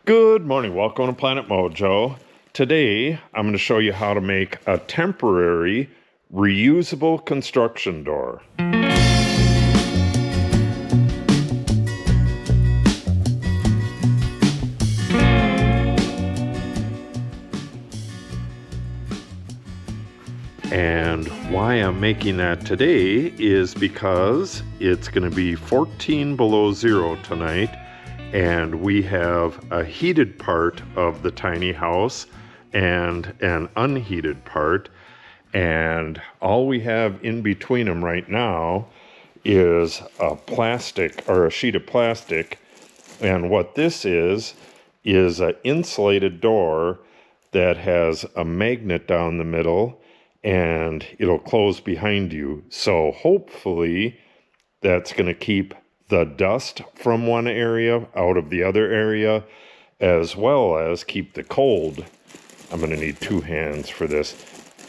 Good morning, welcome to Planet Mojo. Today, I'm going to show you how to make a temporary reusable construction door. And why I'm making that today is because it's going to be 14 below zero tonight. And we have a heated part of the tiny house and an unheated part. And all we have in between them right now is a plastic or a sheet of plastic. And what this is an insulated door that has a magnet down the middle and it'll close behind you. So hopefully that's going to keep the dust from one area out of the other area, as well as keep the cold. I'm going to need two hands for this,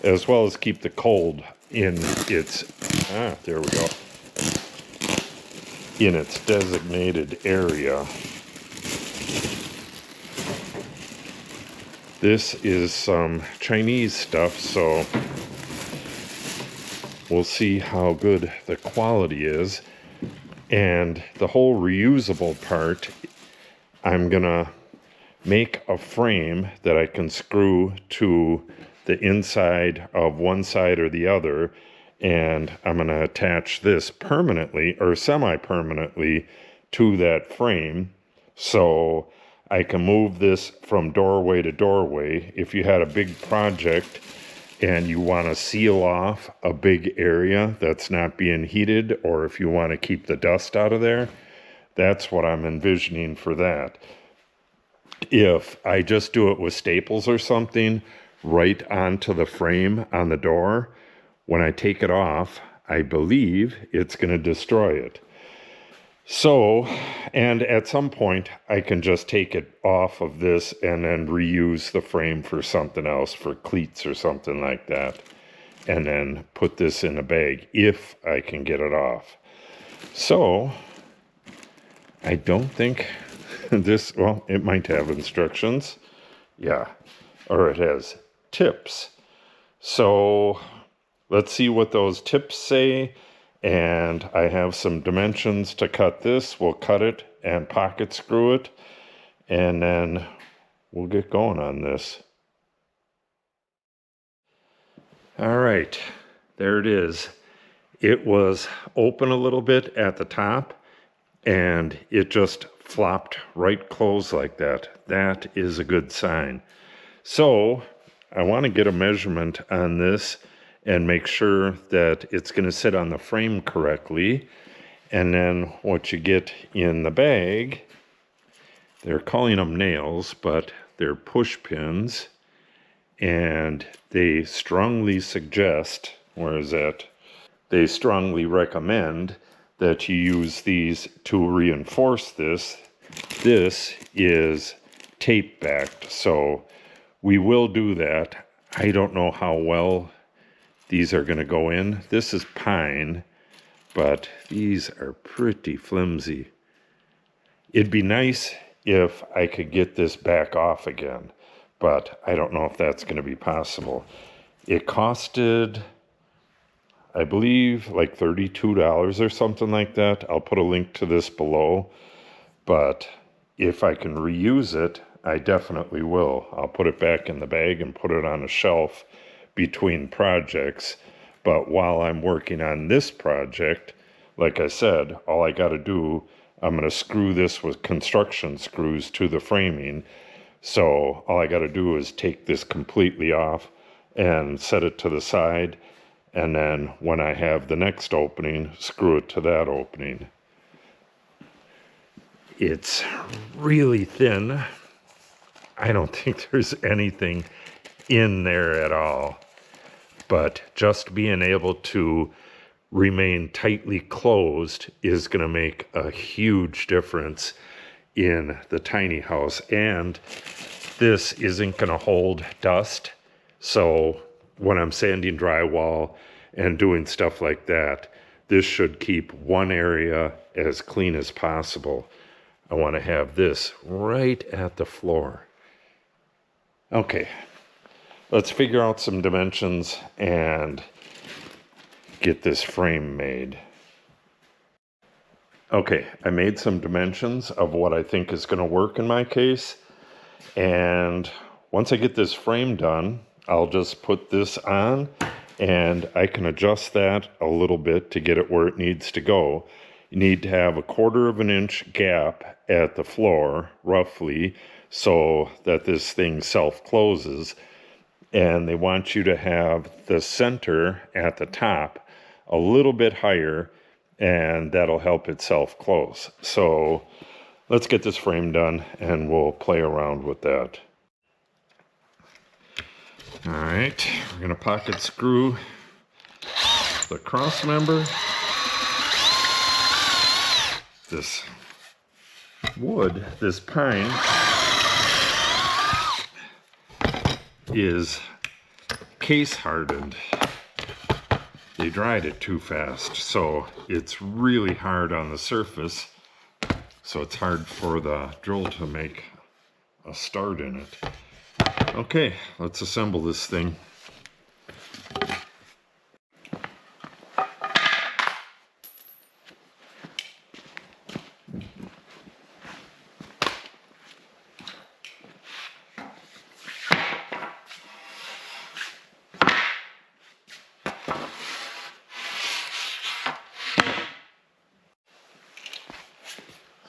as well as keep the cold in its, there we go, in its designated area. This is some Chinese stuff, so we'll see how good the quality is. And the whole reusable part, I'm gonna make a frame that I can screw to the inside of one side or the other, and I'm gonna attach this permanently or semi-permanently to that frame so I can move this from doorway to doorway. If you had a big project and you want to seal off a big area that's not being heated, or if you want to keep the dust out of there, that's what I'm envisioning for that. If I just do it with staples or something right onto the frame on the door, when I take it off, I believe it's going to destroy it. So, and at some point, I can just take it off of this and then reuse the frame for something else, for cleats or something like that, and then put this in a bag if I can get it off. So, I don't think this, well, it might have instructions. Yeah, or it has tips. So, let's see what those tips say. And I have some dimensions to cut this. We'll cut it and pocket screw it, and then we'll get going on this. All right, there it is. It was open a little bit at the top, and it just flopped right closed like that. That is a good sign. So I want to get a measurement on this and make sure that it's going to sit on the frame correctly. And then what you get in the bag, they're calling them nails, but they're push pins. And they strongly suggest, where is that? They strongly recommend that you use these to reinforce this. This is tape backed, so we will do that. I don't know how well these are going to go in. This is pine, but these are pretty flimsy. It'd be nice if I could get this back off again, but I don't know if that's going to be possible. It costed, I believe, like $32 or something like that. I'll put a link to this below, but if I can reuse it, I definitely will. I'll put it back in the bag and put it on a shelf between projects. But while I'm working on this project, like I said, all I got to do, I'm going to screw this with construction screws to the framing. So all I got to do is take this completely off and set it to the side, and then when I have the next opening, screw it to that opening. It's really thin. I don't think there's anything in there at all. But just being able to remain tightly closed is going to make a huge difference in the tiny house. And this isn't going to hold dust. So when I'm sanding drywall and doing stuff like that, this should keep one area as clean as possible. I want to have this right at the floor. Okay, let's figure out some dimensions and get this frame made. Okay, I made some dimensions of what I think is going to work in my case. And once I get this frame done, I'll just put this on and I can adjust that a little bit to get it where it needs to go. You need to have a 1/4 of an inch gap at the floor, roughly, so that this thing self-closes. And they want you to have the center at the top a little bit higher, and that'll help it self-close. So let's get this frame done and we'll play around with that. All right, we're going to pocket screw the cross member. This wood, this pine, is case hardened. They dried it too fast, so it's really hard on the surface. So it's hard for the drill to make a start in it. Okay, let's assemble this thing.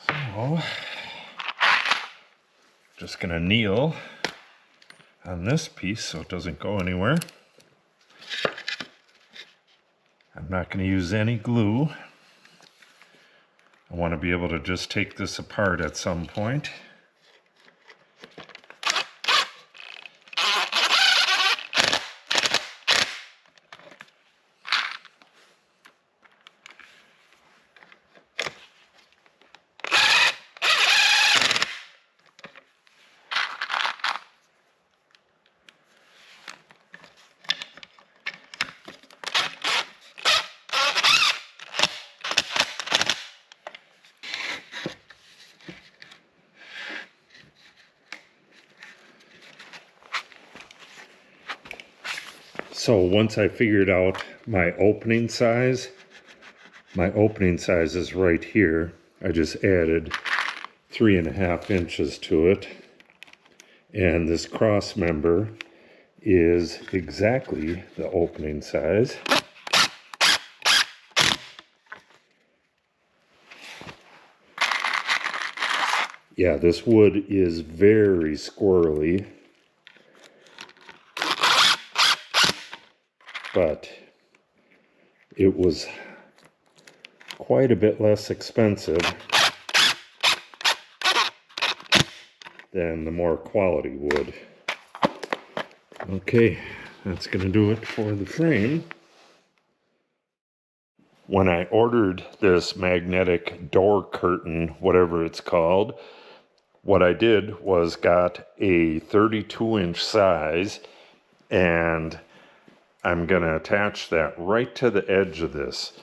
So, just gonna kneel on this piece so it doesn't go anywhere. I'm not going to use any glue. I want to be able to just take this apart at some point. So once I figured out my opening size is right here. I just added 3.5 inches to it. And this cross member is exactly the opening size. Yeah, this wood is very squirrely. But it was quite a bit less expensive than the more quality wood. Okay, that's going to do it for the frame. When I ordered this magnetic door curtain, whatever it's called, what I did was got a 32-inch size, and I'm going to attach that right to the edge of this.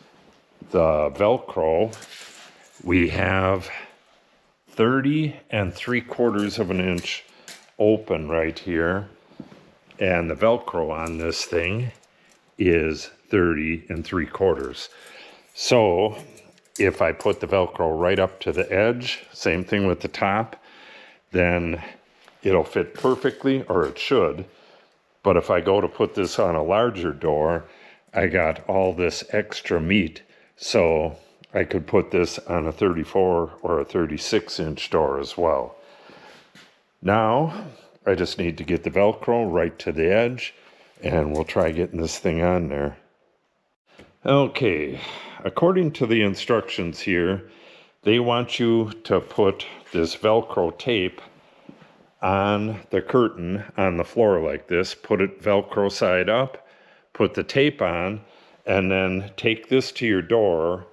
The velcro, we have 30 3/4 of an inch open right here, and the velcro on this thing is 30 3/4. So if I put the velcro right up to the edge, same thing with the top, then it'll fit perfectly, or it should. But if I go to put this on a larger door, I got all this extra meat, so I could put this on a 34 or a 36-inch door as well. Now, I just need to get the velcro right to the edge, and we'll try getting this thing on there. Okay, according to the instructions here, they want you to put this velcro tape on the curtain on the floor like this, put it velcro side up, put the tape on, and then take this to your door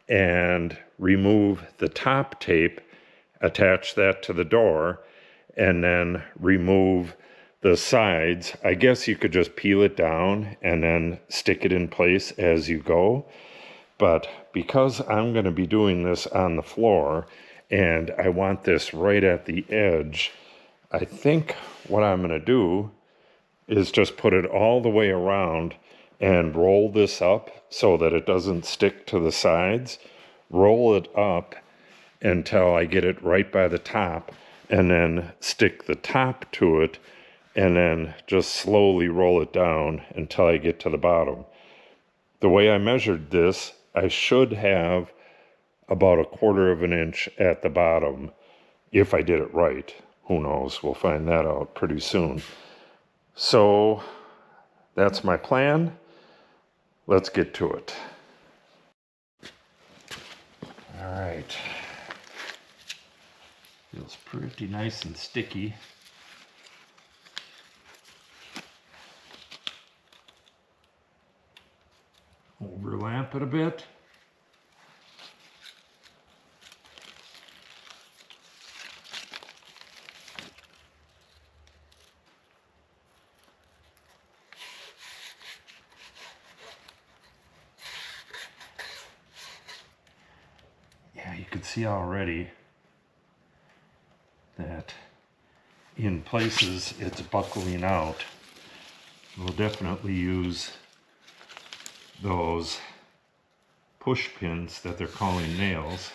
and remove the top tape, attach that to the door, and then remove the sides. I guess you could just peel it down and then stick it in place as you go. But because I'm going to be doing this on the floor, and I want this right at the edge. I think what I'm going to do is just put it all the way around and roll this up so that it doesn't stick to the sides. Roll it up until I get it right by the top, and then stick the top to it, and then just slowly roll it down until I get to the bottom. The way I measured this, I should have about 1/4 of an inch at the bottom if I did it right. Who knows? We'll find that out pretty soon. So that's my plan. Let's get to it. All right. Feels pretty nice and sticky. Overlap it a bit. Yeah, you can see already that in places it's buckling out. We'll definitely use those push pins that they're calling nails.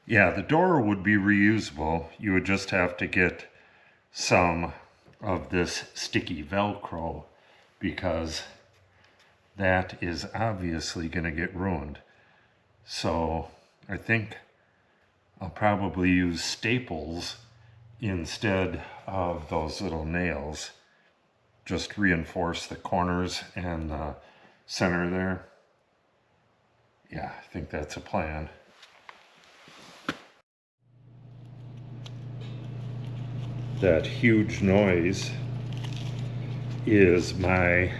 Yeah, the door would be reusable. You would just have to get some of this sticky velcro, because that is obviously going to get ruined. So I think I'll probably use staples instead of those little nails. Just reinforce the corners and the center there. Yeah, I think that's a plan. That huge noise is my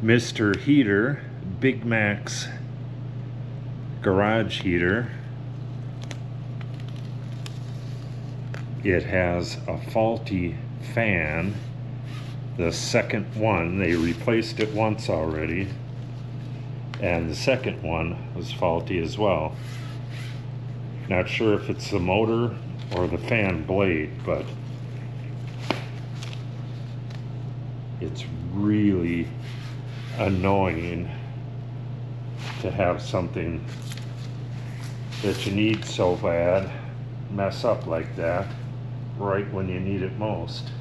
Mr. Heater, Big Mac's garage heater. It has a faulty fan. The second one, they replaced it once already, and the second one was faulty as well. Not sure if it's the motor or the fan blade, but it's really annoying to have something that you need so bad mess up like that right when you need it most.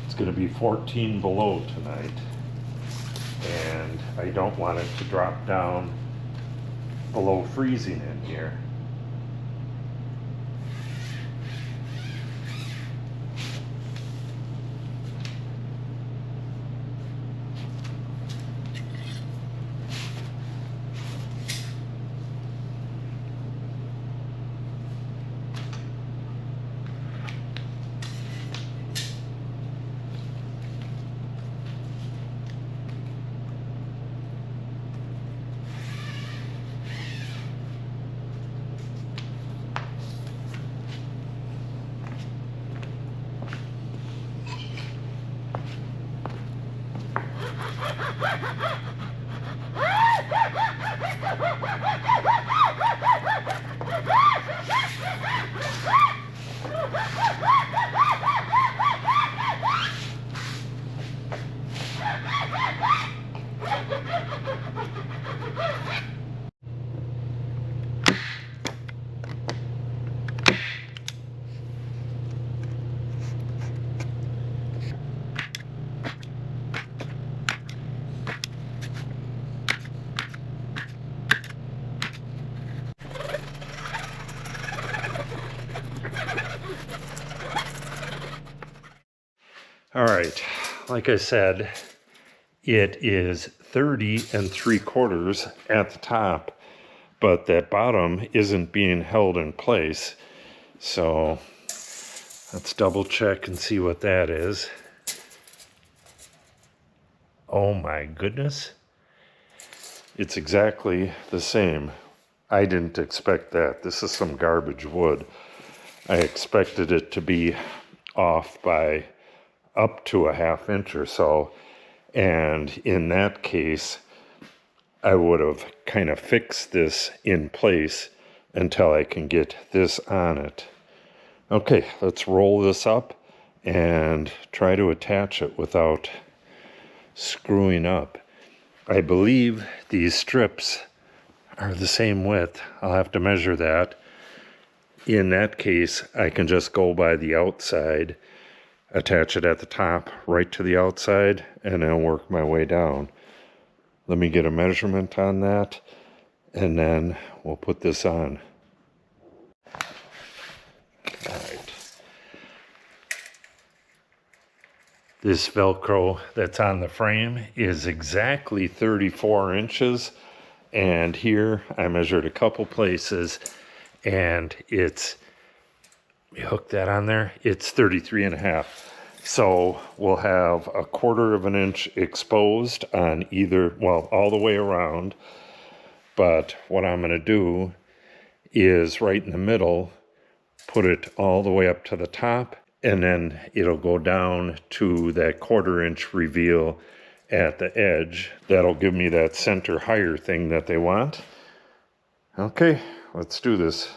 It's going to be 14 below tonight, and I don't want it to drop down below freezing in here. All right, like I said, it is 30 3/4 at the top, but that bottom isn't being held in place. So let's double check and see what that is. Oh my goodness. It's exactly the same. I didn't expect that. This is some garbage wood. I expected it to be off by up to a 1/2 inch or so. And in that case, I would have kind of fixed this in place until I can get this on it. Okay, let's roll this up and try to attach it without screwing up. I believe these strips are the same width. I'll have to measure that. In that case, I can just go by the outside, attach it at the top right to the outside, and then work my way down. Let me get a measurement on that, and then we'll put this on. All right. This Velcro that's on the frame is exactly 34 inches. And here I measured a couple places, and it's, you hook that on there, it's 33 1/2. So we'll have 1/4 of an inch exposed on either, well, all the way around. But what I'm going to do is right in the middle, put it all the way up to the top, and then it'll go down to that 1/4 inch reveal at the edge. That'll give me that center higher thing that they want. Okay, let's do this.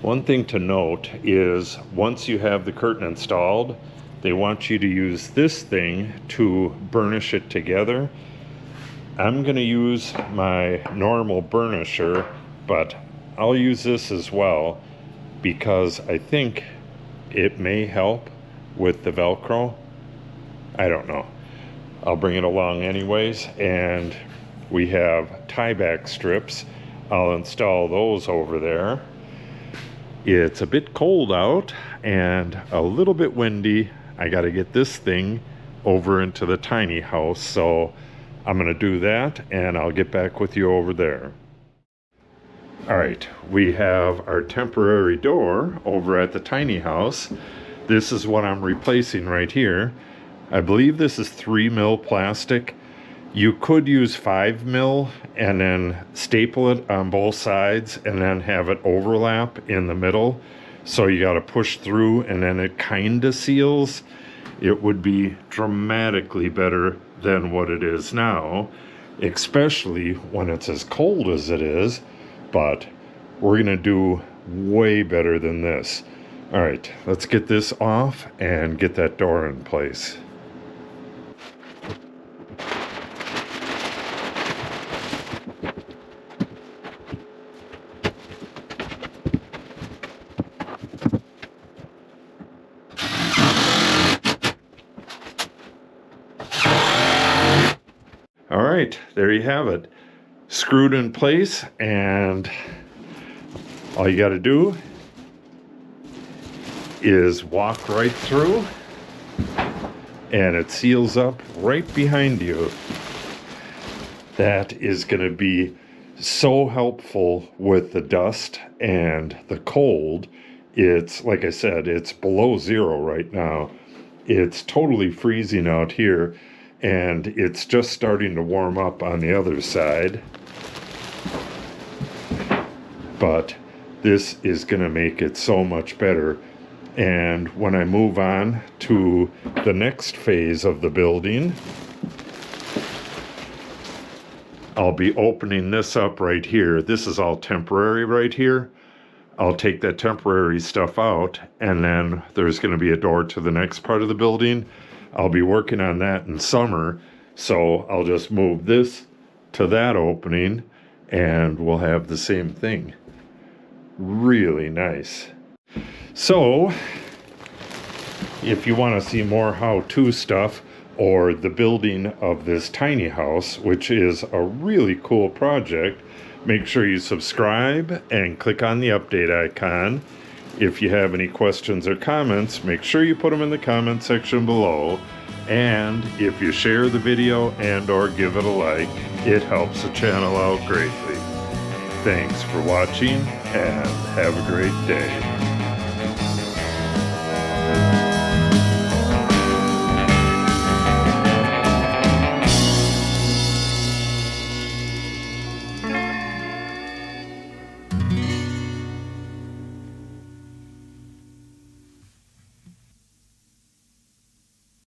One thing to note is once you have the curtain installed, they want you to use this thing to burnish it together. I'm going to use my normal burnisher, but I'll use this as well because I think it may help with the Velcro. I don't know. I'll bring it along anyways, and we have tie-back strips. I'll install those over there. It's a bit cold out and a little bit windy. I got to get this thing over into the tiny house, so I'm going to do that and I'll get back with you over there. All right, we have our temporary door over at the tiny house. This is what I'm replacing right here. I believe this is 3mm plastic. You could use 5mm and then staple it on both sides and then have it overlap in the middle. So you got to push through and then it kind of seals. It would be dramatically better than what it is now, especially when it's as cold as it is. But we're going to do way better than this. All right, let's get this off and get that door in place. All right, there you have it. Screwed in place, and All you got to do is walk right through, and it seals up right behind you. That is going to be so helpful with the dust and the cold. It's, like I said, it's below zero right now. It's totally freezing out here, and it's just starting to warm up on the other side. But this is going to make it so much better. And when I move on to the next phase of the building, I'll be opening this up right here. This is all temporary right here. I'll take that temporary stuff out, and then there's going to be a door to the next part of the building. I'll be working on that in summer, so I'll just move this to that opening, and we'll have the same thing. Really nice. So, if you want to see more how-to stuff or the building of this tiny house, which is a really cool project, make sure you subscribe and click on the update icon. If you have any questions or comments, make sure you put them in the comment section below. And if you share the video and or give it a like, it helps the channel out greatly. Thanks for watching, and have a great day.